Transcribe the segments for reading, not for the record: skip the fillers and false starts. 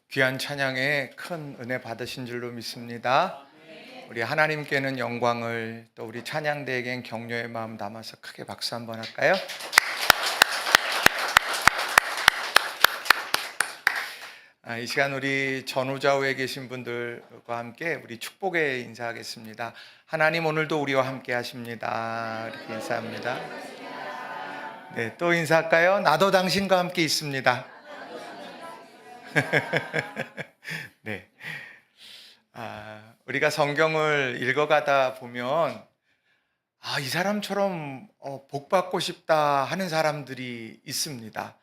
귀한 찬양에 큰 은혜 받으신 줄로 믿습니다. 우리 하나님께는 영광을, 또 우리 찬양대에겐 격려의 마음 담아서 크게 박수 한번 할까요? 이 시간 우리 전우좌우에 계신 분들과 함께 우리 축복의 인사하겠습니다. 하나님 오늘도 우리와 함께 하십니다. 이렇게 인사합니다. 네, 또 인사할까요? 나도 당신과 함께 있습니다. 네. 우리가 성경을 읽어가다 보면 이 사람처럼 복 받고 싶다 하는 사람들이 있습니다.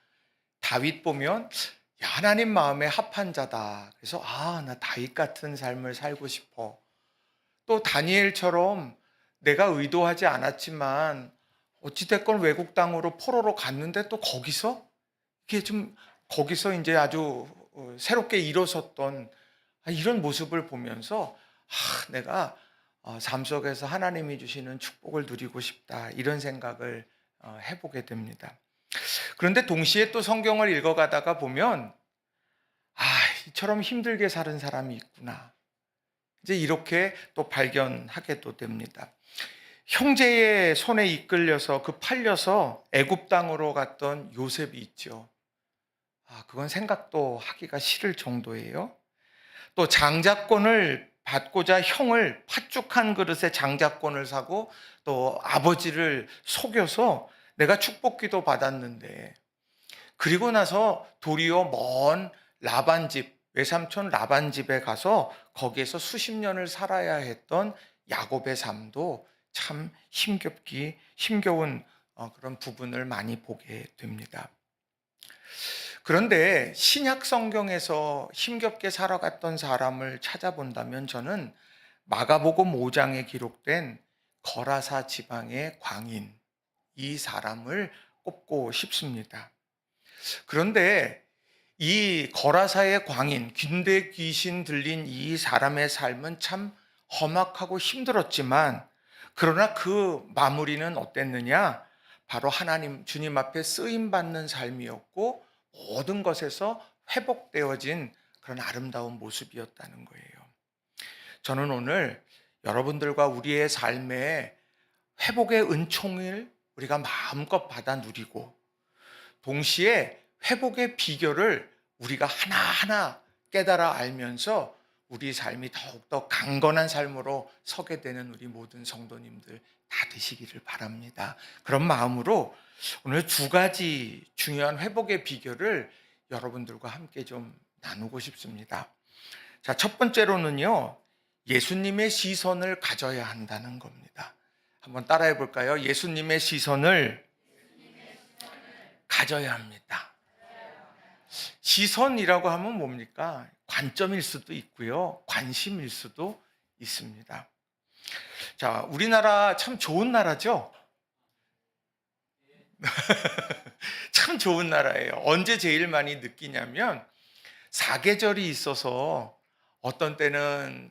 다윗 보면 하나님 마음에 합한 자다. 그래서 나 다윗 같은 삶을 살고 싶어. 또 다니엘처럼 내가 의도하지 않았지만 어찌됐건 외국 땅으로 포로로 갔는데 또 거기서 거기서 이제 아주 새롭게 일어섰던 이런 모습을 보면서 내가 삶 속에서 하나님이 주시는 축복을 누리고 싶다, 이런 생각을 해보게 됩니다. 그런데 동시에 또 성경을 읽어가다가 보면 이처럼 힘들게 사는 사람이 있구나, 이제 이렇게 또 발견하게도 됩니다. 형제의 손에 이끌려서 팔려서 애굽 땅으로 갔던 요셉이 있죠. 그건 생각도 하기가 싫을 정도예요. 또 장자권을 받고자 형을 팥죽한 그릇에 장자권을 사고 또 아버지를 속여서 내가 축복기도 받았는데, 그리고 나서 도리어 먼 라반 집, 외삼촌 라반 집에 가서 거기에서 수십 년을 살아야 했던 야곱의 삶도 참 힘겨운 그런 부분을 많이 보게 됩니다. 그런데 신약 성경에서 힘겹게 살아갔던 사람을 찾아본다면 저는 마가복음 5장에 기록된 거라사 지방의 광인, 이 사람을 꼽고 싶습니다. 그런데 이 거라사의 광인, 군대 귀신 들린 이 사람의 삶은 참 험악하고 힘들었지만, 그러나 그 마무리는 어땠느냐? 바로 하나님, 주님 앞에 쓰임받는 삶이었고 모든 것에서 회복되어진 그런 아름다운 모습이었다는 거예요. 저는 오늘 여러분들과 우리의 삶에 회복의 은총을 우리가 마음껏 받아 누리고, 동시에 회복의 비결을 우리가 하나하나 깨달아 알면서 우리 삶이 더욱더 강건한 삶으로 서게 되는 우리 모든 성도님들 다 되시기를 바랍니다. 그런 마음으로 오늘 두 가지 중요한 회복의 비결을 여러분들과 함께 좀 나누고 싶습니다. 자, 첫 번째로는요, 예수님의 시선을 가져야 한다는 겁니다. 한번 따라해 볼까요? 예수님의 시선을 가져야 합니다. 시선이라고 하면 뭡니까? 관점일 수도 있고요, 관심일 수도 있습니다. 자, 우리나라 참 좋은 나라죠? 참 좋은 나라예요. 언제 제일 많이 느끼냐면, 사계절이 있어서 어떤 때는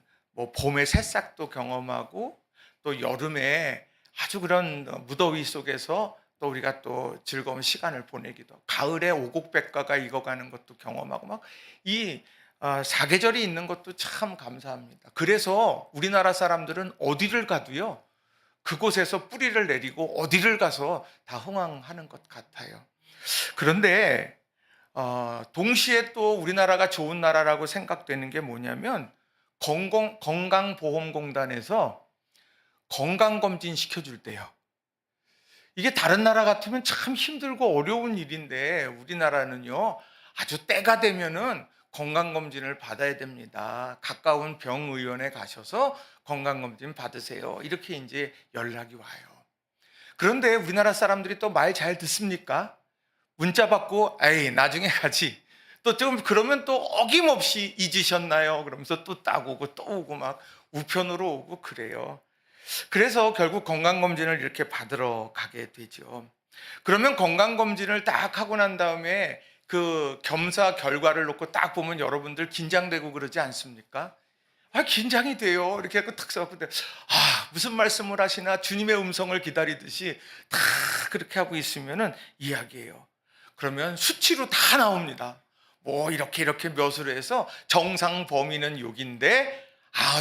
봄의 새싹도 경험하고, 또 여름에 아주 그런 무더위 속에서 또 우리가 또 즐거운 시간을 보내기도, 가을에 오곡백과가 익어가는 것도 경험하고, 이 사계절이 있는 것도 참 감사합니다. 그래서 우리나라 사람들은 어디를 가도요, 그곳에서 뿌리를 내리고 어디를 가서 다 흥황하는 것 같아요. 그런데 동시에 또 우리나라가 좋은 나라라고 생각되는 게 뭐냐면, 건강보험공단에서 건강검진 시켜줄 때요. 이게 다른 나라 같으면 참 힘들고 어려운 일인데, 우리나라는요, 아주 때가 되면은 건강검진을 받아야 됩니다. 가까운 병의원에 가셔서 건강검진 받으세요, 이렇게 이제 연락이 와요. 그런데 우리나라 사람들이 또 말 잘 듣습니까? 문자 받고 에이 나중에 가지, 또 좀 그러면 또 어김없이 잊으셨나요? 그러면서 또 딱 오고 또 오고 막 우편으로 오고 그래요. 그래서 결국 건강검진을 이렇게 받으러 가게 되죠. 그러면 건강검진을 딱 하고 난 다음에 그 검사 결과를 놓고 딱 보면 여러분들 긴장되고 그러지 않습니까? 긴장이 돼요. 이렇게 하고 탁 써갖고, 무슨 말씀을 하시나 주님의 음성을 기다리듯이 다 그렇게 하고 있으면은 이야기해요. 그러면 수치로 다 나옵니다. 뭐 이렇게 묘수를 해서 정상 범위는 여기인데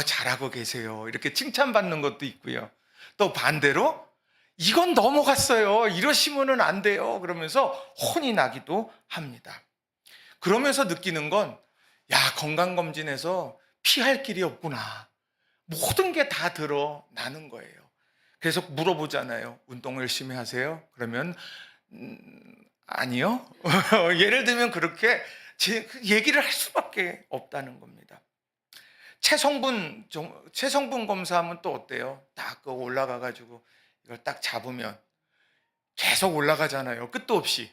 잘하고 계세요, 이렇게 칭찬받는 것도 있고요. 또 반대로 이건 넘어갔어요, 이러시면은 안 돼요, 그러면서 혼이 나기도 합니다. 그러면서 느끼는 건, 건강검진에서 피할 길이 없구나, 모든 게 다 드러나는 거예요. 그래서 물어보잖아요. 운동 열심히 하세요? 그러면 아니요. 예를 들면 그렇게 얘기를 할 수밖에 없다는 겁니다. 체성분 검사하면 또 어때요? 딱 올라가 가지고 이걸 딱 잡으면 계속 올라가잖아요, 끝도 없이.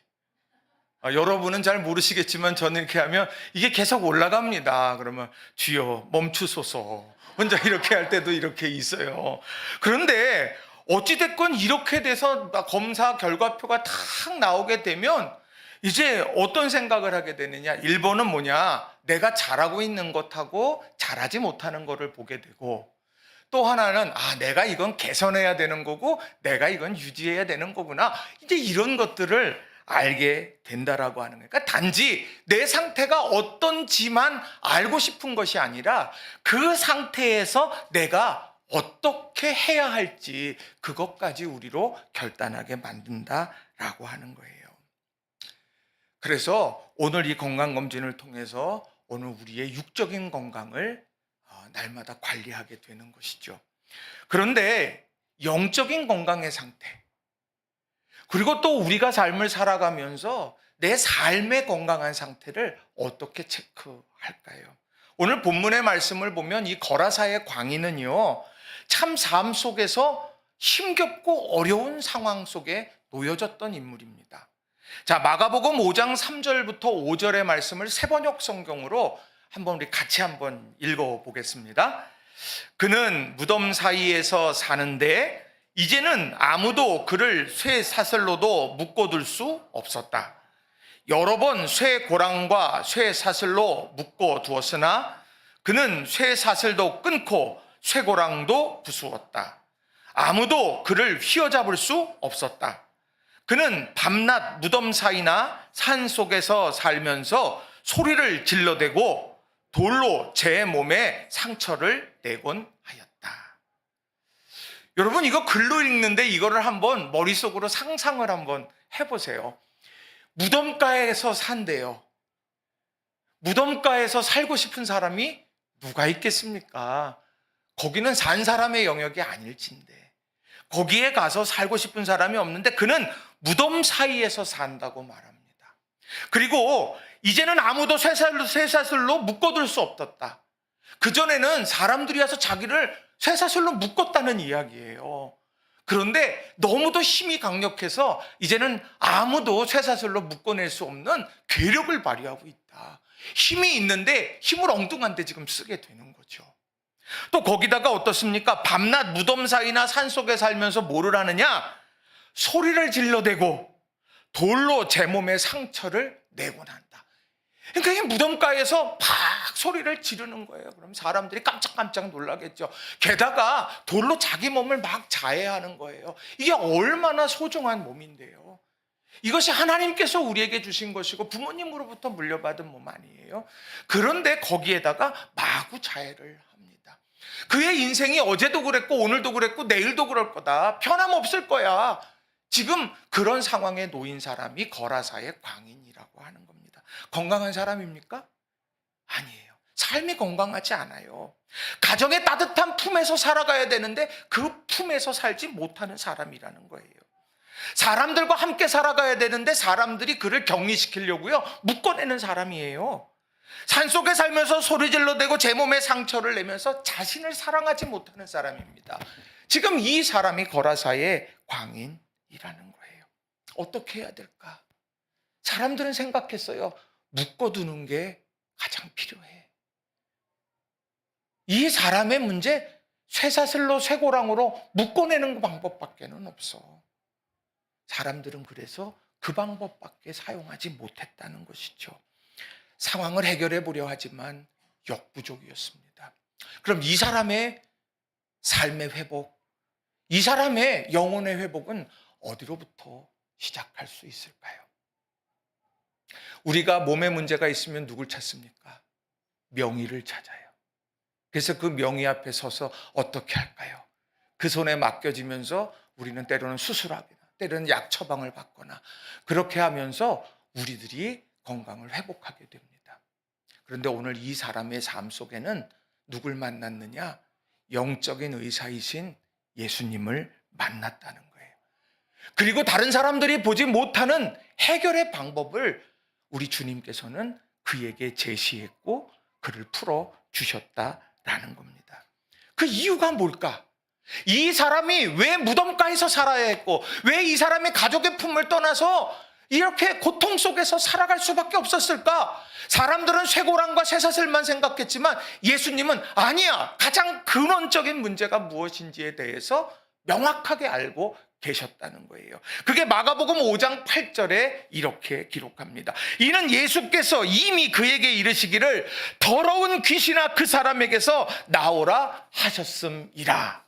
여러분은 잘 모르시겠지만 저는 이렇게 하면 이게 계속 올라갑니다. 그러면 주여 멈추소서, 혼자 이렇게 할 때도 이렇게 있어요. 그런데 어찌됐건 이렇게 돼서 검사 결과표가 탁 나오게 되면 이제 어떤 생각을 하게 되느냐, 1번은 뭐냐, 내가 잘하고 있는 것하고 잘하지 못하는 것을 보게 되고, 또 하나는 내가 이건 개선해야 되는 거고 내가 이건 유지해야 되는 거구나, 이제 이런 것들을 알게 된다라고 하는 거예요. 그러니까 단지 내 상태가 어떤지만 알고 싶은 것이 아니라 그 상태에서 내가 어떻게 해야 할지 그것까지 우리로 결단하게 만든다라고 하는 거예요. 그래서 오늘 이 건강검진을 통해서 오늘 우리의 육적인 건강을 날마다 관리하게 되는 것이죠. 그런데 영적인 건강의 상태, 그리고 또 우리가 삶을 살아가면서 내 삶의 건강한 상태를 어떻게 체크할까요? 오늘 본문의 말씀을 보면 이 거라사의 광인은요, 참 삶 속에서 힘겹고 어려운 상황 속에 놓여졌던 인물입니다. 자, 마가복음 5장 3절부터 5절의 말씀을 새번역 성경으로 우리 같이 한번 읽어보겠습니다. 그는 무덤 사이에서 사는데 이제는 아무도 그를 쇠 사슬로도 묶어둘 수 없었다. 여러 번 쇠 고랑과 쇠 사슬로 묶어 두었으나 그는 쇠 사슬도 끊고 쇠 고랑도 부수었다. 아무도 그를 휘어잡을 수 없었다. 그는 밤낮 무덤 사이나 산 속에서 살면서 소리를 질러대고 돌로 제 몸에 상처를 내곤 하였다. 여러분, 이거 글로 읽는데 이거를 한번 머릿속으로 상상을 한번 해보세요. 무덤가에서 산대요. 무덤가에서 살고 싶은 사람이 누가 있겠습니까? 거기는 산 사람의 영역이 아닐진데 거기에 가서 살고 싶은 사람이 없는데 그는 무덤 사이에서 산다고 말합니다. 그리고 이제는 아무도 쇠사슬로 묶어둘 수 없었다. 그전에는 사람들이 와서 자기를 쇠사슬로 묶었다는 이야기예요. 그런데 너무도 힘이 강력해서 이제는 아무도 쇠사슬로 묶어낼 수 없는 괴력을 발휘하고 있다. 힘이 있는데 힘을 엉뚱한 데 지금 쓰게 되는 거죠. 또 거기다가 어떻습니까? 밤낮 무덤 사이나 산속에 살면서 뭐를 하느냐? 소리를 질러대고 돌로 제 몸에 상처를 내곤 한다. 그러니까 이 무덤가에서 팍 소리를 지르는 거예요. 그럼 사람들이 깜짝깜짝 놀라겠죠. 게다가 돌로 자기 몸을 막 자해하는 거예요. 이게 얼마나 소중한 몸인데요. 이것이 하나님께서 우리에게 주신 것이고 부모님으로부터 물려받은 몸 아니에요. 그런데 거기에다가 마구 자해를 합니다. 그의 인생이 어제도 그랬고 오늘도 그랬고 내일도 그럴 거다, 변함없을 거야. 지금 그런 상황에 놓인 사람이 거라사의 광인이라고 하는 겁니다. 건강한 사람입니까? 아니에요. 삶이 건강하지 않아요. 가정의 따뜻한 품에서 살아가야 되는데 그 품에서 살지 못하는 사람이라는 거예요. 사람들과 함께 살아가야 되는데 사람들이 그를 격리시키려고요 묶어내는 사람이에요. 산속에 살면서 소리 질러대고 제 몸에 상처를 내면서 자신을 사랑하지 못하는 사람입니다. 지금 이 사람이 거라사의 광인이라는 거예요. 어떻게 해야 될까? 사람들은 생각했어요. 묶어두는 게 가장 필요해. 이 사람의 문제, 쇠사슬로 쇠고랑으로 묶어내는 방법밖에는 없어. 사람들은 그래서 그 방법밖에 사용하지 못했다는 것이죠. 상황을 해결해 보려 하지만 역부족이었습니다. 그럼 이 사람의 삶의 회복, 이 사람의 영혼의 회복은 어디로부터 시작할 수 있을까요? 우리가 몸에 문제가 있으면 누굴 찾습니까? 명의를 찾아요. 그래서 그 명의 앞에 서서 어떻게 할까요? 그 손에 맡겨지면서 우리는 때로는 수술하거나 때로는 약 처방을 받거나 그렇게 하면서 우리들이 건강을 회복하게 됩니다. 그런데 오늘 이 사람의 삶 속에는 누굴 만났느냐? 영적인 의사이신 예수님을 만났다는 거예요. 그리고 다른 사람들이 보지 못하는 해결의 방법을 우리 주님께서는 그에게 제시했고 그를 풀어 주셨다라는 겁니다. 그 이유가 뭘까? 이 사람이 왜 무덤가에서 살아야 했고 왜 이 사람이 가족의 품을 떠나서 이렇게 고통 속에서 살아갈 수밖에 없었을까? 사람들은 쇠고랑과 쇠사슬만 생각했지만 예수님은 아니야, 가장 근원적인 문제가 무엇인지에 대해서 명확하게 알고 계셨다는 거예요. 그게 마가복음 5장 8절에 이렇게 기록합니다. 이는 예수께서 이미 그에게 이르시기를 더러운 귀신아 그 사람에게서 나오라 하셨음이라.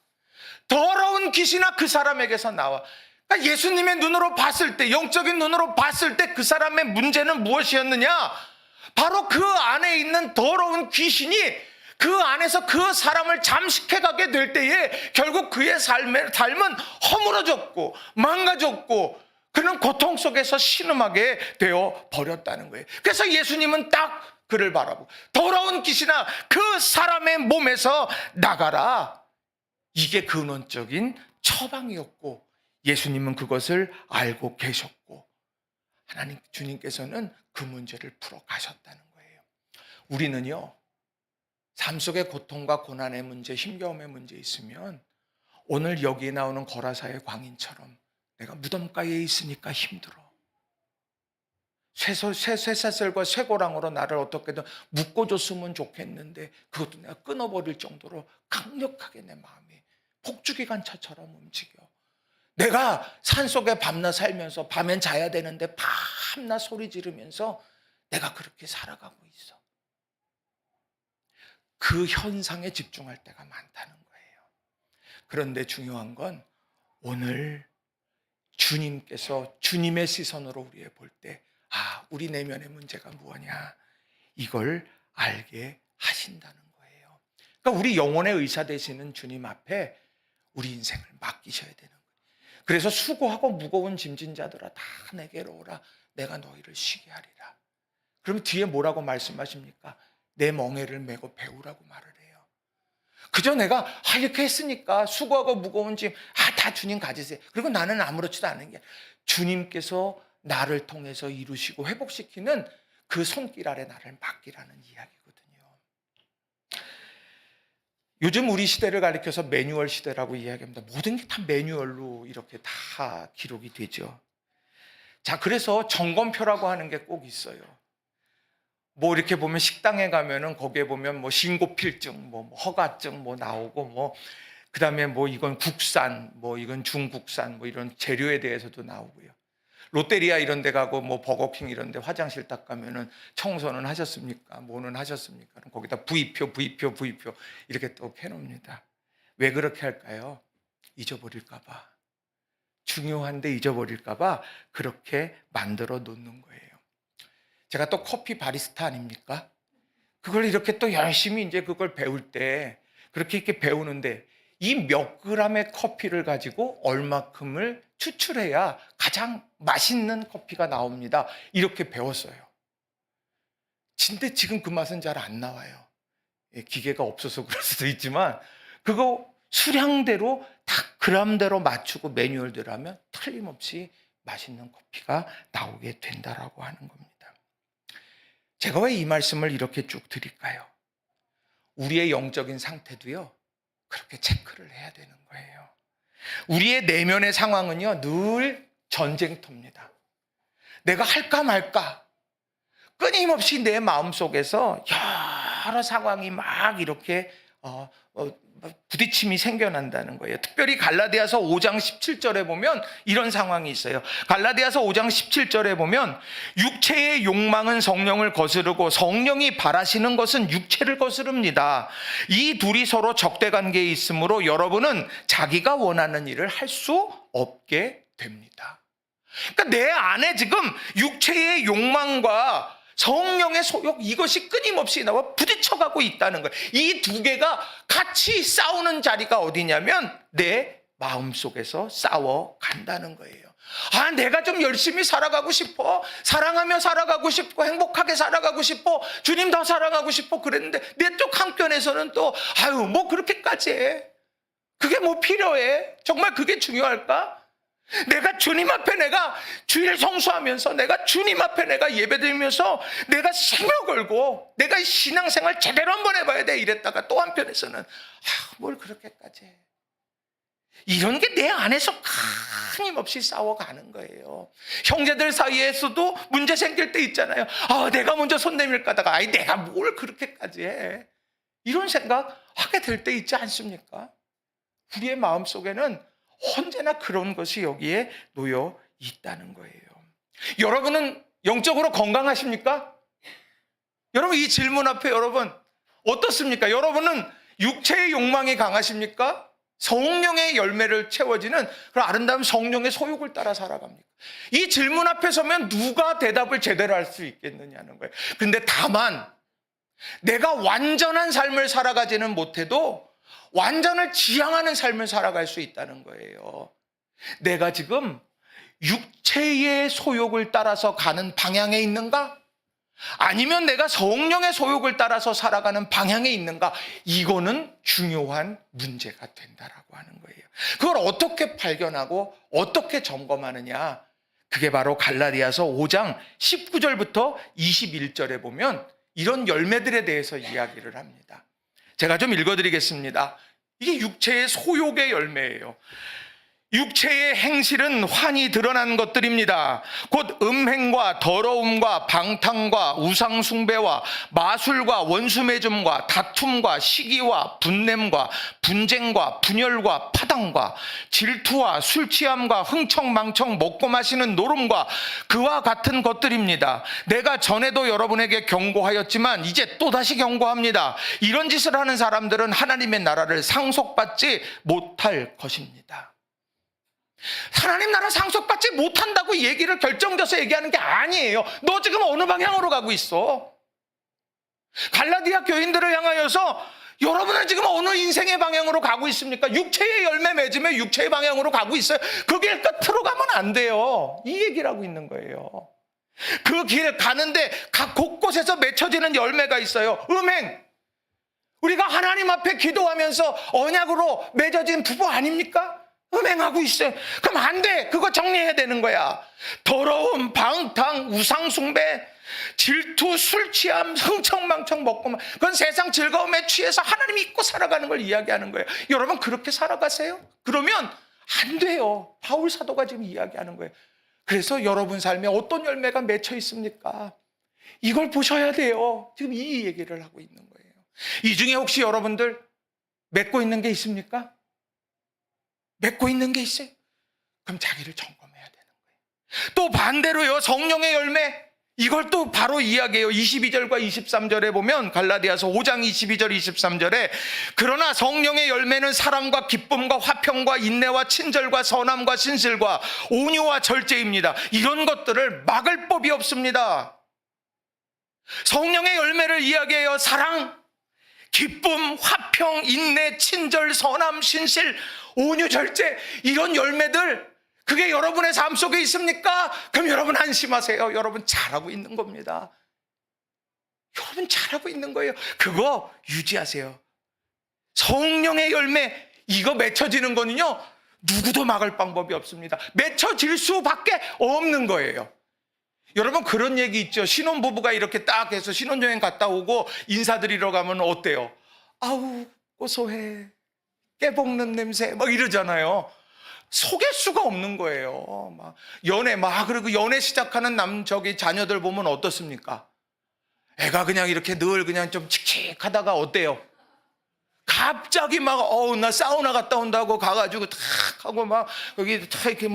더러운 귀신아 그 사람에게서 나와. 그러니까 예수님의 눈으로 봤을 때, 영적인 눈으로 봤을 때 그 사람의 문제는 무엇이었느냐? 바로 그 안에 있는 더러운 귀신이 그 안에서 그 사람을 잠식해가게 될 때에 결국 그의 삶은 허물어졌고 망가졌고 그는 고통 속에서 신음하게 되어 버렸다는 거예요. 그래서 예수님은 딱 그를 바라보고 더러운 귀신아 그 사람의 몸에서 나가라. 이게 근원적인 처방이었고 예수님은 그것을 알고 계셨고 하나님 주님께서는 그 문제를 풀어 가셨다는 거예요. 우리는요, 삶 속의 고통과 고난의 문제, 힘겨움의 문제 있으면 오늘 여기에 나오는 거라사의 광인처럼 내가 무덤가에 있으니까 힘들어. 쇠사슬과 쇠고랑으로 나를 어떻게든 묶어줬으면 좋겠는데 그것도 내가 끊어버릴 정도로 강력하게 내 마음이 폭주기관차처럼 움직여. 내가 산속에 밤낮 살면서 밤엔 자야 되는데 밤낮 소리 지르면서 내가 그렇게 살아가고 있어. 그 현상에 집중할 때가 많다는 거예요. 그런데 중요한 건 오늘 주님께서 주님의 시선으로 우리에 볼 때 우리 내면의 문제가 무엇이냐 이걸 알게 하신다는 거예요. 그러니까 우리 영혼의 의사 되시는 주님 앞에 우리 인생을 맡기셔야 되는 거예요. 그래서 수고하고 무거운 짐진 자들아 다 내게로 오라. 내가 너희를 쉬게 하리라. 그럼 뒤에 뭐라고 말씀하십니까? 내 멍에를 메고 배우라고 말을 해요. 그저 내가 이렇게 했으니까 수고하고 무거운 짐 다 주님 가지세요. 그리고 나는 아무렇지도 않은 게 주님께서 나를 통해서 이루시고 회복시키는 그 손길 아래 나를 맡기라는 이야기거든요. 요즘 우리 시대를 가리켜서 매뉴얼 시대라고 이야기합니다. 모든 게 다 매뉴얼로 이렇게 다 기록이 되죠. 자, 그래서 점검표라고 하는 게 꼭 있어요. 뭐 이렇게 보면 식당에 가면은 거기에 보면 뭐 신고필증, 뭐 허가증 뭐 나오고 그다음에 뭐 이건 국산, 뭐 이건 중국산 뭐 이런 재료에 대해서도 나오고요. 롯데리아 이런 데 가고 뭐 버거킹 이런 데 화장실 딱 가면은 청소는 하셨습니까? 뭐는 하셨습니까? 거기다 부위표 이렇게 또 해놓습니다. 왜 그렇게 할까요? 잊어버릴까 봐. 중요한데 잊어버릴까 봐 그렇게 만들어 놓는 거예요. 제가 또 커피 바리스타 아닙니까? 그걸 이렇게 또 열심히 이제 그걸 배울 때 그렇게 이렇게 배우는데 이 몇 그램의 커피를 가지고 얼마큼을 추출해야 가장 맛있는 커피가 나옵니다. 이렇게 배웠어요. 근데 지금 그 맛은 잘 안 나와요. 기계가 없어서 그럴 수도 있지만 그거 수량대로 딱 그램대로 맞추고 매뉴얼대로 하면 틀림없이 맛있는 커피가 나오게 된다라고 하는 겁니다. 제가 왜 이 말씀을 이렇게 쭉 드릴까요? 우리의 영적인 상태도요, 그렇게 체크를 해야 되는 거예요. 우리의 내면의 상황은요, 늘 전쟁터입니다. 내가 할까 말까. 끊임없이 내 마음속에서 여러 상황이 막 이렇게 부딪힘이 생겨난다는 거예요. 특별히 갈라디아서 5장 17절에 보면 이런 상황이 있어요. 갈라디아서 5장 17절에 보면 육체의 욕망은 성령을 거스르고 성령이 바라시는 것은 육체를 거스릅니다. 이 둘이 서로 적대 관계에 있으므로 여러분은 자기가 원하는 일을 할 수 없게 됩니다. 그러니까 내 안에 지금 육체의 욕망과 성령의 소욕, 이것이 끊임없이 나와 부딪혀가고 있다는 거예요. 이 두 개가 같이 싸우는 자리가 어디냐면 내 마음속에서 싸워간다는 거예요. 아, 내가 좀 열심히 살아가고 싶어. 사랑하며 살아가고 싶고 행복하게 살아가고 싶어. 주님 더 사랑하고 싶어. 그랬는데 내 쪽 한편에서는 또 아유, 뭐 그렇게까지 해. 그게 뭐 필요해? 정말 그게 중요할까? 내가 주님 앞에 내가 주일 성수하면서 내가 주님 앞에 내가 예배드리면서 내가 생명 걸고 내가 이 신앙생활 제대로 한번 해봐야 돼 이랬다가 또 한편에서는 아, 뭘 그렇게까지 해. 이런 게 내 안에서 끊임없이 싸워가는 거예요. 형제들 사이에서도 문제 생길 때 있잖아요. 아, 내가 먼저 손 내밀까다가 아이 내가 뭘 그렇게까지 해. 이런 생각 하게 될 때 있지 않습니까? 우리의 마음속에는 언제나 그런 것이 여기에 놓여 있다는 거예요. 여러분은 영적으로 건강하십니까? 여러분 이 질문 앞에 여러분 어떻습니까? 여러분은 육체의 욕망이 강하십니까? 성령의 열매를 채워지는 그런 아름다운 성령의 소욕을 따라 살아갑니까? 이 질문 앞에 서면 누가 대답을 제대로 할 수 있겠느냐는 거예요. 근데 다만 내가 완전한 삶을 살아가지는 못해도 완전을 지향하는 삶을 살아갈 수 있다는 거예요. 내가 지금 육체의 소욕을 따라서 가는 방향에 있는가? 아니면 내가 성령의 소욕을 따라서 살아가는 방향에 있는가? 이거는 중요한 문제가 된다라고 하는 거예요. 그걸 어떻게 발견하고 어떻게 점검하느냐? 그게 바로 갈라디아서 5장 19절부터 21절에 보면 이런 열매들에 대해서 이야기를 합니다. 제가 좀 읽어드리겠습니다. 이게 육체의 소욕의 열매예요. 육체의 행실은 환히 드러난 것들입니다. 곧 음행과 더러움과 방탕과 우상숭배와 마술과 원수매줌과 다툼과 시기와 분냄과 분쟁과 분열과 파당과 질투와 술취함과 흥청망청 먹고 마시는 노름과 그와 같은 것들입니다. 내가 전에도 여러분에게 경고하였지만 이제 또다시 경고합니다. 이런 짓을 하는 사람들은 하나님의 나라를 상속받지 못할 것입니다. 하나님 나라 상속받지 못한다고 얘기를 결정져서 얘기하는 게 아니에요. 너 지금 어느 방향으로 가고 있어? 갈라디아 교인들을 향하여서 여러분은 지금 어느 인생의 방향으로 가고 있습니까? 육체의 열매 맺으며 육체의 방향으로 가고 있어요. 그 길 끝으로 가면 안 돼요. 이 얘기를 하고 있는 거예요. 그 길 가는데 각 곳곳에서 맺혀지는 열매가 있어요. 음행. 우리가 하나님 앞에 기도하면서 언약으로 맺어진 부부 아닙니까? 음행하고 있어요. 그럼 안 돼. 그거 정리해야 되는 거야. 더러움, 방탕, 우상숭배, 질투, 술취함, 흥청망청 먹고 그건 세상 즐거움에 취해서 하나님 잊고 살아가는 걸 이야기하는 거예요. 여러분 그렇게 살아가세요? 그러면 안 돼요. 바울 사도가 지금 이야기하는 거예요. 그래서 여러분 삶에 어떤 열매가 맺혀 있습니까? 이걸 보셔야 돼요. 지금 이 얘기를 하고 있는 거예요. 이 중에 혹시 여러분들 맺고 있는 게 있습니까? 맺고 있는 게 있어요? 그럼 자기를 점검해야 되는 거예요. 또 반대로요, 성령의 열매, 이걸 또 바로 이야기해요. 22절과 23절에 보면 갈라디아서 5장 22절 23절에 그러나 성령의 열매는 사랑과 기쁨과 화평과 인내와 친절과 선함과 신실과 온유와 절제입니다. 이런 것들을 막을 법이 없습니다. 성령의 열매를 이야기해요. 사랑, 기쁨, 화평, 인내, 친절, 선함, 신실, 온유, 절제, 이런 열매들 그게 여러분의 삶 속에 있습니까? 그럼 여러분 안심하세요. 여러분 잘하고 있는 겁니다. 여러분 잘하고 있는 거예요. 그거 유지하세요. 성령의 열매 이거 맺혀지는 거는요 누구도 막을 방법이 없습니다. 맺혀질 수밖에 없는 거예요. 여러분 그런 얘기 있죠. 신혼부부가 이렇게 딱 해서 신혼여행 갔다 오고 인사드리러 가면 어때요? 아우 고소해, 깨볶는 냄새 막 이러잖아요. 속일 수가 없는 거예요. 막 연애 그리고 연애 시작하는 자녀들 보면 어떻습니까? 애가 그냥 이렇게 늘 그냥 좀 칙칙하다가 어때요? 갑자기 나 사우나 갔다 온다고 가가지고 탁 하고 막 여기 탁 이렇게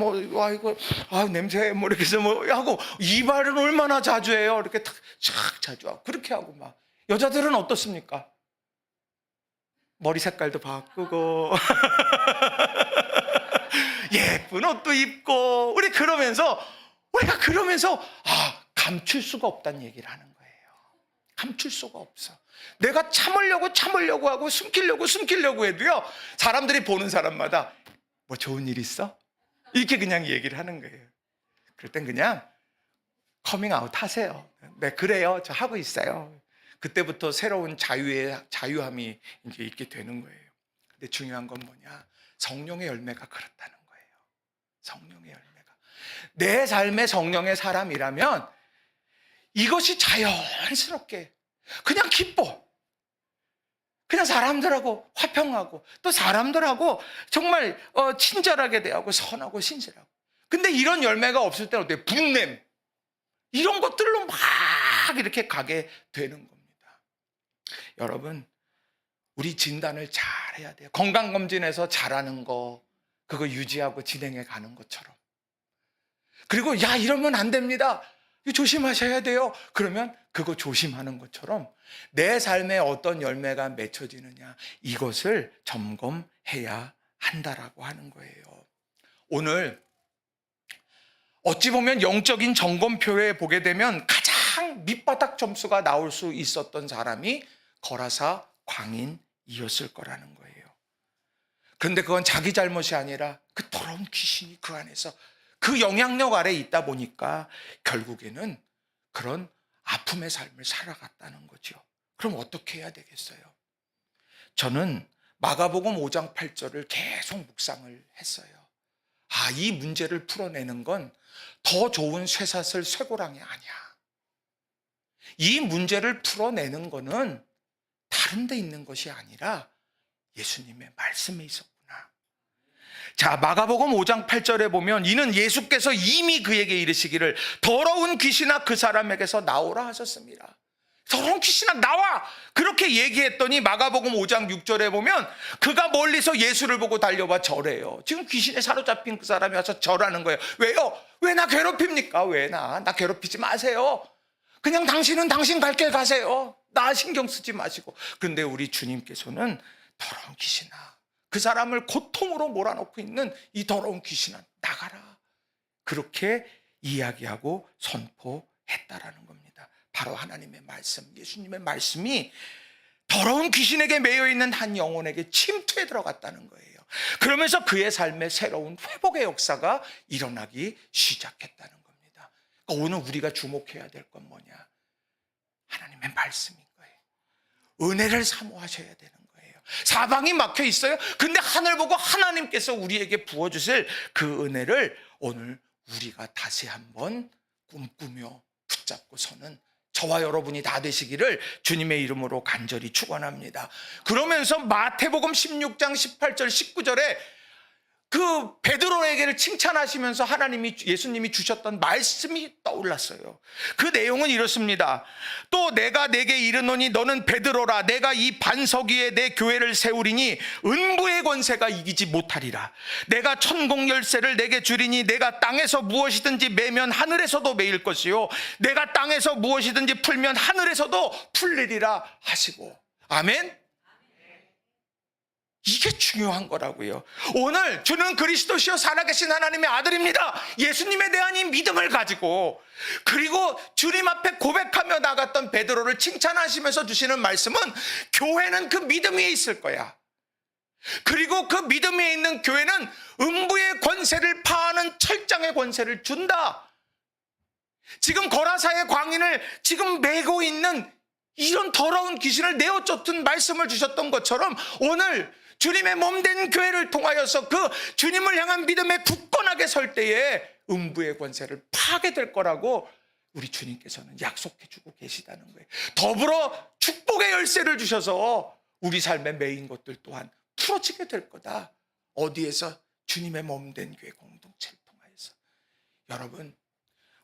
냄새 이렇게 해서 하고 이발은 얼마나 자주 해요? 이렇게 탁 자주 하고 그렇게 하고 막 여자들은 어떻습니까? 머리 색깔도 바꾸고 예쁜 옷도 입고 우리가 그러면서 감출 수가 없다는 얘기를 하는 거예요. 감출 수가 없어. 내가 참으려고 하고 숨기려고 해도요, 사람들이 보는 사람마다 뭐 좋은 일 있어? 이렇게 그냥 얘기를 하는 거예요. 그럴 땐 그냥 커밍아웃 하세요. 네, 그래요. 저 하고 있어요. 그때부터 새로운 자유함이 이제 있게 되는 거예요. 근데 중요한 건 뭐냐? 성령의 열매가 그렇다는 거예요. 성령의 열매가. 내 삶의 성령의 사람이라면 이것이 자연스럽게 그냥 기뻐. 그냥 사람들하고 화평하고 또 사람들하고 정말 친절하게 대하고 선하고 신실하고. 근데 이런 열매가 없을 때는 어때요? 분냄. 이런 것들로 막 이렇게 가게 되는 겁니다. 여러분, 우리 진단을 잘 해야 돼요. 건강검진에서 잘하는 거, 그거 유지하고 진행해 가는 것처럼. 그리고 이러면 안 됩니다. 조심하셔야 돼요. 그러면 그거 조심하는 것처럼 내 삶에 어떤 열매가 맺혀지느냐, 이것을 점검해야 한다라고 하는 거예요. 오늘 어찌 보면 영적인 점검표에 보게 되면 가장 밑바닥 점수가 나올 수 있었던 사람이 거라사 광인이었을 거라는 거예요. 그런데 그건 자기 잘못이 아니라 그 더러운 귀신이 그 안에서 그 영향력 아래에 있다 보니까 결국에는 그런 아픔의 삶을 살아갔다는 거죠. 그럼 어떻게 해야 되겠어요? 저는 마가복음 5장 8절을 계속 묵상을 했어요. 이 문제를 풀어내는 건 더 좋은 쇠사슬 쇠고랑이 아니야. 이 문제를 풀어내는 거는 다른 데 있는 것이 아니라 예수님의 말씀에 있었구나. 자, 마가복음 5장 8절에 보면 이는 예수께서 이미 그에게 이르시기를 더러운 귀신아 그 사람에게서 나오라 하셨습니다. 더러운 귀신아 나와! 그렇게 얘기했더니 마가복음 5장 6절에 보면 그가 멀리서 예수를 보고 달려와 절해요. 지금 귀신에 사로잡힌 그 사람이 와서 절하는 거예요. 왜요? 왜 나 괴롭힙니까? 왜 나 괴롭히지 마세요. 그냥 당신은 당신 갈 길 가세요. 나 신경 쓰지 마시고. 근데 우리 주님께서는 더러운 귀신아, 그 사람을 고통으로 몰아넣고 있는 이 더러운 귀신아 나가라. 그렇게 이야기하고 선포했다라는 겁니다. 바로 하나님의 말씀, 예수님의 말씀이 더러운 귀신에게 매여있는 한 영혼에게 침투해 들어갔다는 거예요. 그러면서 그의 삶에 새로운 회복의 역사가 일어나기 시작했다는 겁니다. 그러니까 오늘 우리가 주목해야 될 건 뭐냐? 하나님의 말씀인 거예요. 은혜를 사모하셔야 되는 거예요. 사방이 막혀 있어요. 근데 하늘 보고 하나님께서 우리에게 부어주실 그 은혜를 오늘 우리가 다시 한번 꿈꾸며 붙잡고 서는 저와 여러분이 다 되시기를 주님의 이름으로 간절히 축원합니다. 그러면서 마태복음 16장 18절 19절에 그 베드로에게를 칭찬하시면서 예수님이 주셨던 말씀이 떠올랐어요. 그 내용은 이렇습니다. 또 내가 내게 이르노니 너는 베드로라. 내가 이 반석 위에 내 교회를 세우리니 음부의 권세가 이기지 못하리라. 내가 천국 열쇠를 내게 주리니 내가 땅에서 무엇이든지 매면 하늘에서도 매일 것이요 내가 땅에서 무엇이든지 풀면 하늘에서도 풀리리라 하시고. 아멘. 이게 중요한 거라고요. 오늘 주는 그리스도시요 살아계신 하나님의 아들입니다. 예수님에 대한 이 믿음을 가지고, 그리고 주님 앞에 고백하며 나갔던 베드로를 칭찬하시면서 주시는 말씀은 교회는 그 믿음 위에 있을 거야. 그리고 그 믿음 위에 있는 교회는 음부의 권세를 파하는 철장의 권세를 준다. 지금 거라사의 광인을 지금 메고 있는 이런 더러운 귀신을 내어 쫓은 말씀을 주셨던 것처럼 오늘 주님의 몸된 교회를 통하여서 그 주님을 향한 믿음에 굳건하게 설 때에 음부의 권세를 파하게 될 거라고 우리 주님께서는 약속해 주고 계시다는 거예요. 더불어 축복의 열쇠를 주셔서 우리 삶에 매인 것들 또한 풀어지게 될 거다. 어디에서? 주님의 몸된 교회 공동체를 통하여서. 여러분,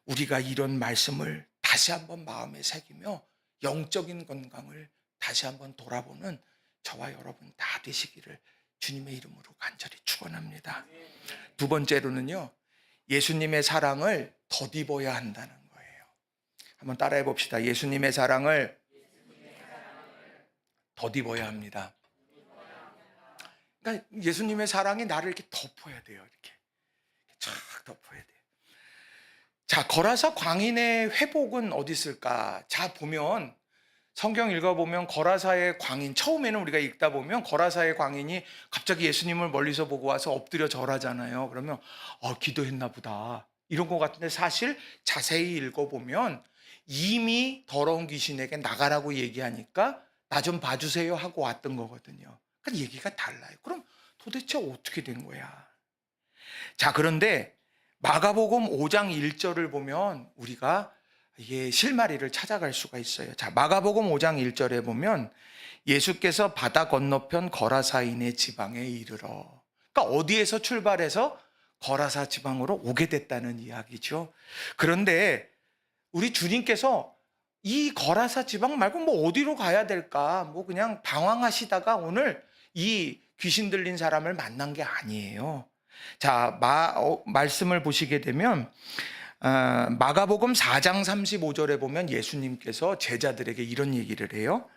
우리가 이런 말씀을 다시 한번 마음에 새기며 영적인 건강을 다시 한번 돌아보는 저와 여러분 다 되시기를 주님의 이름으로 간절히 축원합니다. 두 번째로는요, 예수님의 사랑을 덧입어야 한다는 거예요. 한번 따라해 봅시다. 예수님의 사랑을 덧입어야 합니다. 그러니까 예수님의 사랑이 나를 이렇게 덮어야 돼요. 이렇게 촥 덮어야 돼요. 자, 거라사 광인의 회복은 어디 있을까? 자, 보면 성경 읽어보면 거라사의 광인, 처음에는 우리가 읽다 보면 거라사의 광인이 갑자기 예수님을 멀리서 보고 와서 엎드려 절하잖아요. 그러면 기도했나 보다 이런 것 같은데, 사실 자세히 읽어보면 이미 더러운 귀신에게 나가라고 얘기하니까 나 좀 봐주세요 하고 왔던 거거든요. 그러니까 얘기가 달라요. 그럼 도대체 어떻게 된 거야? 자, 그런데 마가복음 5장 1절을 보면 우리가 이게 실마리를 찾아갈 수가 있어요. 자, 마가복음 5장 1절에 보면 예수께서 바다 건너편 거라사인의 지방에 이르러, 그러니까 어디에서 출발해서 거라사 지방으로 오게 됐다는 이야기죠. 그런데 우리 주님께서 이 거라사 지방 말고 뭐 어디로 가야 될까, 뭐 그냥 방황하시다가 오늘 이 귀신 들린 사람을 만난 게 아니에요. 자, 말씀을 보시게 되면 마가복음 4장 35절에 보면 예수님께서 제자들에게 이런 얘기를 해요.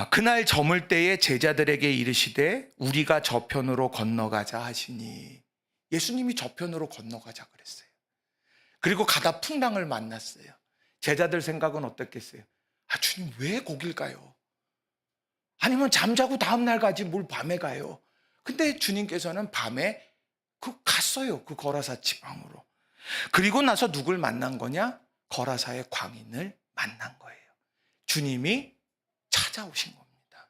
그날 저물 때에 제자들에게 이르시되 우리가 저편으로 건너가자 하시니, 예수님이 저편으로 건너가자 그랬어요. 그리고 가다 풍랑을 만났어요. 제자들 생각은 어떻겠어요? 주님 왜 거길 가요? 아니면 잠자고 다음날 가지 뭘 밤에 가요? 근데 주님께서는 밤에 갔어요. 그 거라사 지방으로. 그리고 나서 누굴 만난 거냐? 거라사의 광인을 만난 거예요. 주님이 찾아오신 겁니다.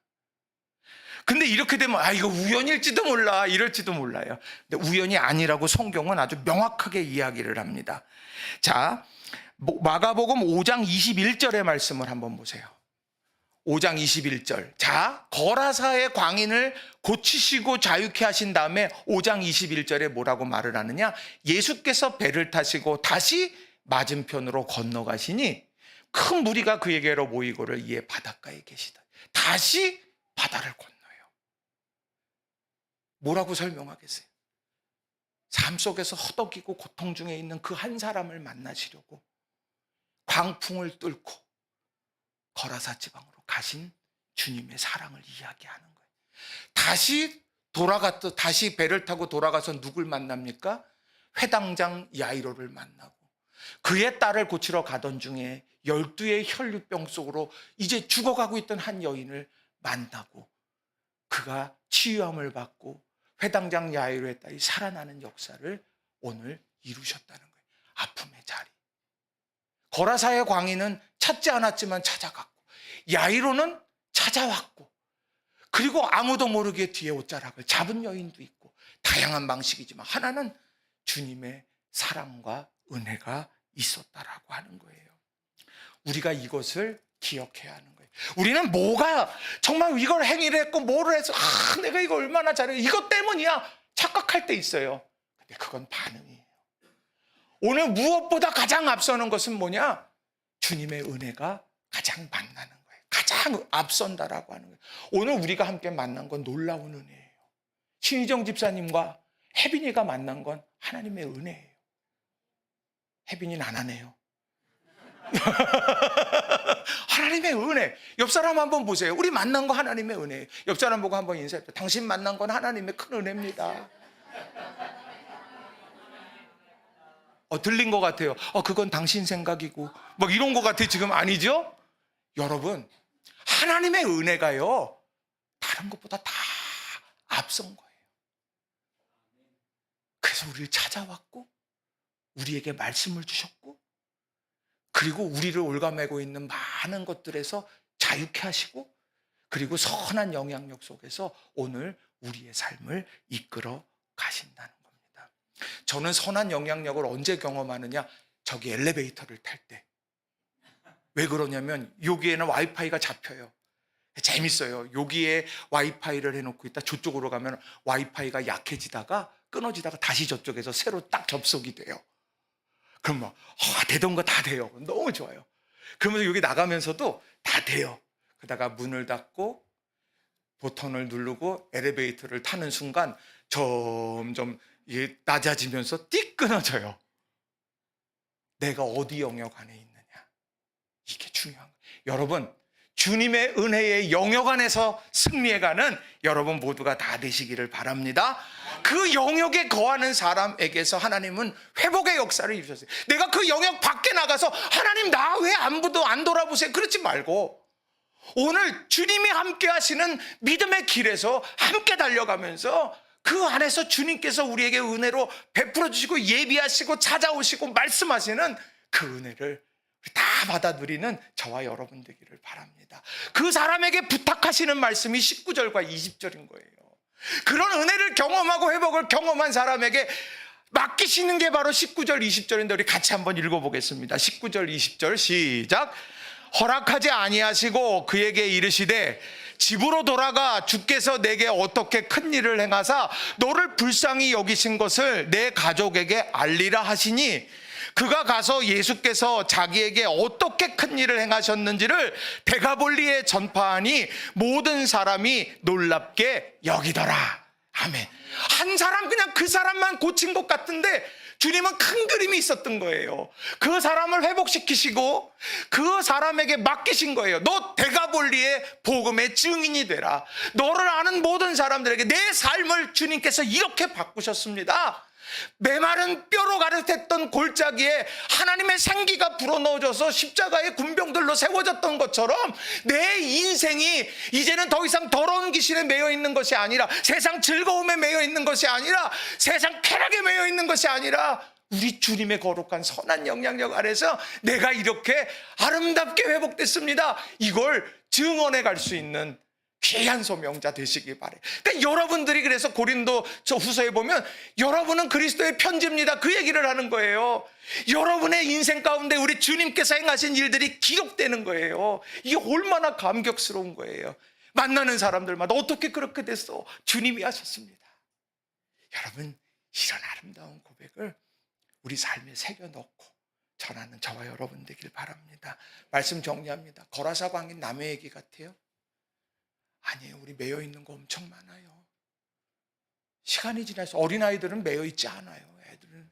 근데 이렇게 되면 이거 우연일지도 몰라, 이럴지도 몰라요. 근데 우연이 아니라고 성경은 아주 명확하게 이야기를 합니다. 자, 마가복음 5장 21절의 말씀을 한번 보세요. 5장 21절. 자, 거라사의 광인을 고치시고 자유케 하신 다음에 5장 21절에 뭐라고 말을 하느냐? 예수께서 배를 타시고 다시 맞은편으로 건너가시니 큰 무리가 그에게로 모이고를 이에 바닷가에 계시다. 다시 바다를 건너요. 뭐라고 설명하겠어요? 삶 속에서 허덕이고 고통 중에 있는 그 한 사람을 만나시려고 광풍을 뚫고 거라사 지방으로 가신 주님의 사랑을 이야기하는 거예요. 다시 배를 타고 돌아가서 누굴 만납니까? 회당장 야이로를 만나고, 그의 딸을 고치러 가던 중에 12의 혈류병 속으로 이제 죽어가고 있던 한 여인을 만나고 그가 치유함을 받고 회당장 야이로의 딸이 살아나는 역사를 오늘 이루셨다는 거예요. 아픔의 자리. 거라사의 광인은 찾지 않았지만 찾아갔고, 야이로는 찾아왔고, 그리고 아무도 모르게 뒤에 옷자락을 잡은 여인도 있고, 다양한 방식이지만 하나는 주님의 사랑과 은혜가 있었다라고 하는 거예요. 우리가 이것을 기억해야 하는 거예요. 우리는 뭐가 정말 이걸 행위를 했고 뭐를 해서 내가 이거 얼마나 잘해, 이것 때문이야 착각할 때 있어요. 근데 그건 반응이에요. 오늘 무엇보다 가장 앞서는 것은 뭐냐? 주님의 은혜가 가장 만나는 거예요. 가장 앞선다라고 하는 거예요. 오늘 우리가 함께 만난 건 놀라운 은혜예요. 신희정 집사님과 혜빈이가 만난 건 하나님의 은혜예요. 혜빈이는 안 하네요. 하나님의 은혜. 옆 사람 한번 보세요. 우리 만난 거 하나님의 은혜예요. 옆 사람 보고 한번 인사해요. 당신 만난 건 하나님의 큰 은혜입니다. 들린 것 같아요. 그건 당신 생각이고 막 이런 것 같아. 지금 아니죠? 여러분, 하나님의 은혜가요 다른 것보다 다 앞선 거예요. 그래서 우리를 찾아왔고 우리에게 말씀을 주셨고, 그리고 우리를 올가매고 있는 많은 것들에서 자유케 하시고, 그리고 선한 영향력 속에서 오늘 우리의 삶을 이끌어 가신다는 겁니다. 저는 선한 영향력을 언제 경험하느냐? 저기 엘리베이터를 탈 때. 왜 그러냐면 여기에는 와이파이가 잡혀요. 재밌어요. 여기에 와이파이를 해놓고 있다 저쪽으로 가면 와이파이가 약해지다가 끊어지다가 다시 저쪽에서 새로 딱 접속이 돼요. 그럼 막 되던 거 다 돼요. 너무 좋아요. 그러면서 여기 나가면서도 다 돼요. 그러다가 문을 닫고 버튼을 누르고 엘리베이터를 타는 순간 점점 이게 낮아지면서 띡 끊어져요. 내가 어디 영역 안에 있느냐, 이게 중요한 거예요. 여러분, 주님의 은혜의 영역 안에서 승리해가는 여러분 모두가 다 되시기를 바랍니다. 그 영역에 거하는 사람에게서 하나님은 회복의 역사를 이루셨어요. 내가 그 영역 밖에 나가서 하나님 나 왜 아무도 안 돌아보세요 그러지 말고, 오늘 주님이 함께 하시는 믿음의 길에서 함께 달려가면서 그 안에서 주님께서 우리에게 은혜로 베풀어 주시고 예비하시고 찾아오시고 말씀하시는 그 은혜를 다 받아 누리는 저와 여러분 되기를 바랍니다. 그 사람에게 부탁하시는 말씀이 19절과 20절인 거예요. 그런 은혜를 경험하고 회복을 경험한 사람에게 맡기시는 게 바로 19절 20절인데 우리 같이 한번 읽어보겠습니다. 19절 20절 시작. 허락하지 아니하시고 그에게 이르시되 집으로 돌아가 주께서 내게 어떻게 큰 일을 행하사 너를 불쌍히 여기신 것을 내 가족에게 알리라 하시니, 그가 가서 예수께서 자기에게 어떻게 큰 일을 행하셨는지를 데가볼리에 전파하니 모든 사람이 놀랍게 여기더라. 아멘. 한 사람, 그냥 그 사람만 고친 것 같은데 주님은 큰 그림이 있었던 거예요. 그 사람을 회복시키시고 그 사람에게 맡기신 거예요. 너 데가볼리의 복음의 증인이 되라. 너를 아는 모든 사람들에게 내 삶을 주님께서 이렇게 바꾸셨습니다. 메마른 뼈로 가득했던 골짜기에 하나님의 생기가 불어넣어져서 십자가의 군병들로 세워졌던 것처럼 내 인생이 이제는 더 이상 더러운 귀신에 매여 있는 것이 아니라, 세상 즐거움에 매여 있는 것이 아니라, 세상 쾌락에 매여 있는 것이 아니라 우리 주님의 거룩한 선한 영향력 아래서 내가 이렇게 아름답게 회복됐습니다. 이걸 증언해 갈 수 있는 귀한 소명자 되시기 바래요. 그러니까 여러분들이, 그래서 고린도 저 후서에 보면 여러분은 그리스도의 편지입니다 그 얘기를 하는 거예요. 여러분의 인생 가운데 우리 주님께서 행하신 일들이 기록되는 거예요. 이게 얼마나 감격스러운 거예요. 만나는 사람들마다 어떻게 그렇게 됐어? 주님이 하셨습니다. 여러분, 이런 아름다운 고백을 우리 삶에 새겨넣고 전하는 저와 여러분 되길 바랍니다. 말씀 정리합니다. 거라사 광인 남의 얘기 같아요? 아니에요. 우리 매여 있는 거 엄청 많아요. 시간이 지나서 어린아이들은 매여 있지 않아요. 애들은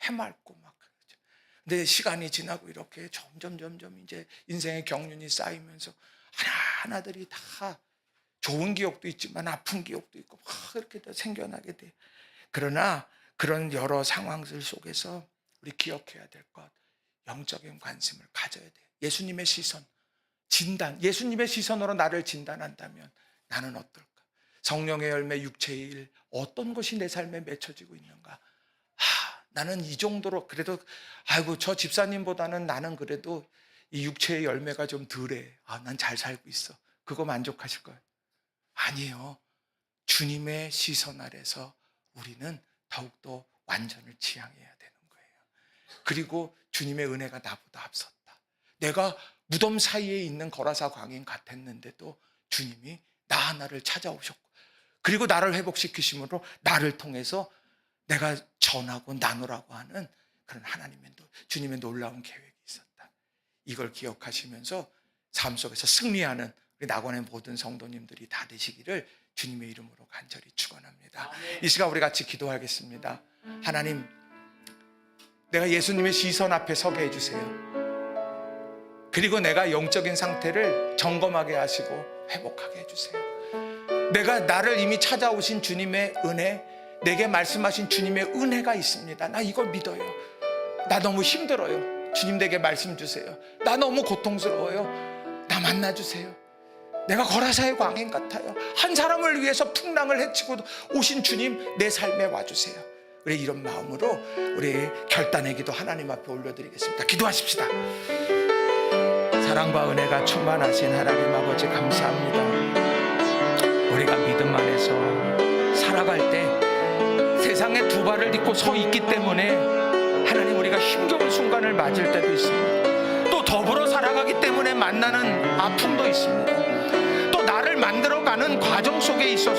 해맑고 막 그러죠. 근데 시간이 지나고 이렇게 점점 이제 인생의 경륜이 쌓이면서 하나하나들이 다 좋은 기억도 있지만 아픈 기억도 있고 막 이렇게 다 생겨나게 돼. 그러나 그런 여러 상황들 속에서 우리 기억해야 될 것, 영적인 관심을 가져야 돼. 예수님의 시선, 진단, 예수님의 시선으로 나를 진단한다면 나는 어떨까? 성령의 열매, 육체의 일, 어떤 것이 내 삶에 맺혀지고 있는가? 나는 이 정도로 그래도, 아이고 저 집사님보다는 나는 그래도 이 육체의 열매가 좀 덜해. 난 잘 살고 있어. 그거 만족하실 거예요? 아니에요. 주님의 시선 아래서 우리는 더욱더 완전을 지향해야 되는 거예요. 그리고 주님의 은혜가 나보다 앞섰다. 내가 무덤 사이에 있는 거라사 광인 같았는데도 주님이 나 하나를 찾아오셨고, 그리고 나를 회복시키심으로 나를 통해서 내가 전하고 나누라고 하는 그런 하나님의, 주님의 놀라운 계획이 있었다. 이걸 기억하시면서 삶 속에서 승리하는 우리 낙원의 모든 성도님들이 다 되시기를 주님의 이름으로 간절히 축원합니다. 이 시간 우리 같이 기도하겠습니다. 하나님, 내가 예수님의 시선 앞에 서게 해주세요. 그리고 내가 영적인 상태를 점검하게 하시고 회복하게 해주세요. 내가 나를 이미 찾아오신 주님의 은혜, 내게 말씀하신 주님의 은혜가 있습니다. 나 이걸 믿어요. 나 너무 힘들어요. 주님 내게 말씀 주세요. 나 너무 고통스러워요. 나 만나주세요. 내가 거라사의 광인 같아요. 한 사람을 위해서 풍랑을 헤치고 오신 주님, 내 삶에 와주세요. 우리 이런 마음으로 우리 결단의 기도 하나님 앞에 올려드리겠습니다. 기도하십시다. 사랑과 은혜가 충만하신 하나님 아버지, 감사합니다. 우리가 믿음 안에서 살아갈 때 세상에 두 발을 딛고 서 있기 때문에 하나님, 우리가 힘겨운 순간을 맞을 때도 있습니다. 또 더불어 살아가기 때문에 만나는 아픔도 있습니다. 또 나를 만들어가는 과정 속에 있어서